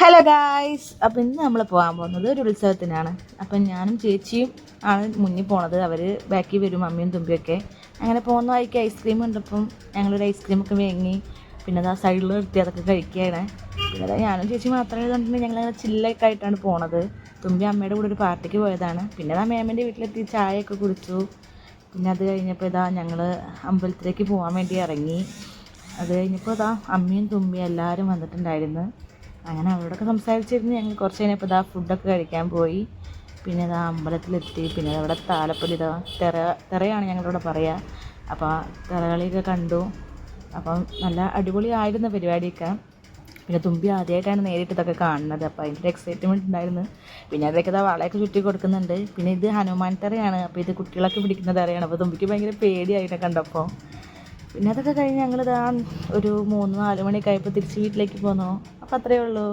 Hello guys, അപ്പം ഇന്ന് നമ്മൾ പോകാൻ പോകുന്നത് ഒരു ഉത്സവത്തിനാണ്. അപ്പം ഞാനും ചേച്ചിയും ആണ് മുന്നിൽ പോണത്. അവർ ബാക്കിൽ വരും, മമ്മിയും തുമ്പിയൊക്കെ. അങ്ങനെ പോകുന്ന വഴിക്ക് ഐസ്ക്രീം കണ്ടപ്പം ഞങ്ങളൊരു ഐസ്ക്രീമൊക്കെ വാങ്ങി. പിന്നെ അതാ സൈഡിൽ നിർത്തി അതൊക്കെ കഴിക്കുകയാണ്. പിന്നെ അതാ ഞാനും ചേച്ചി മാത്രമേ കണ്ടിട്ടുണ്ടെങ്കിൽ ഞങ്ങൾ ചില്ലൊക്കെ ആയിട്ടാണ് പോണത്. തുമ്പി അമ്മയുടെ കൂടെ ഒരു പാർട്ടിക്ക് പോയതാണ്. പിന്നെ അതാ മേമൻ്റെ വീട്ടിലെത്തി ചായയൊക്കെ കുടിച്ചു. പിന്നെ അത് കഴിഞ്ഞപ്പോൾ ഇതാ ഞങ്ങൾ അമ്പലത്തിലേക്ക് പോകാൻ വേണ്ടി ഇറങ്ങി. അത് കഴിഞ്ഞപ്പോൾ ഇതാ അമ്മയും തുമ്പിയും എല്ലാവരും വന്നിട്ടുണ്ടായിരുന്നു. അങ്ങനെ അവരോടൊക്കെ സംസാരിച്ചിരുന്ന് ഞങ്ങൾ കുറച്ച് കഴിഞ്ഞപ്പോൾ ഇതാ ഫുഡൊക്കെ കഴിക്കാൻ പോയി. പിന്നെ ഇതാ അമ്പലത്തിലെത്തി. പിന്നെ അവിടെ താലപ്പൊലി ഇതാ തെറയാണ് ഞങ്ങളിവിടെ പറയുക. അപ്പോൾ തെറകളിയൊക്കെ കണ്ടു. അപ്പം നല്ല അടിപൊളിയായിരുന്നു പരിപാടിയൊക്കെ. പിന്നെ തുമ്പി ആദ്യമായിട്ടാണ് നേരിട്ട് ഇതൊക്കെ കാണുന്നത്. അപ്പോൾ അതിൻ്റെ ഒരു എക്സൈറ്റ്മെൻറ്റ് ഉണ്ടായിരുന്നു. പിന്നെ അതൊക്കെ ഇതാ വളയൊക്കെ ചുറ്റി കൊടുക്കുന്നുണ്ട്. പിന്നെ ഇത് ഹനുമാൻ തെറയാണ്. അപ്പോൾ ഇത് കുട്ടികളൊക്കെ പിടിക്കുന്ന തെറയാണ്. അപ്പോൾ തുമ്പിക്ക് ഭയങ്കര പേടിയായിട്ട് കണ്ടപ്പോൾ. പിന്നെ അതൊക്കെ കഴിഞ്ഞ് ഞങ്ങളിതാ ഒരു 3-4 മണിയൊക്കെ ആയപ്പോൾ തിരിച്ച് വീട്ടിലേക്ക് പോന്നു. അപ്പോൾ അത്രയേ ഉള്ളൂ.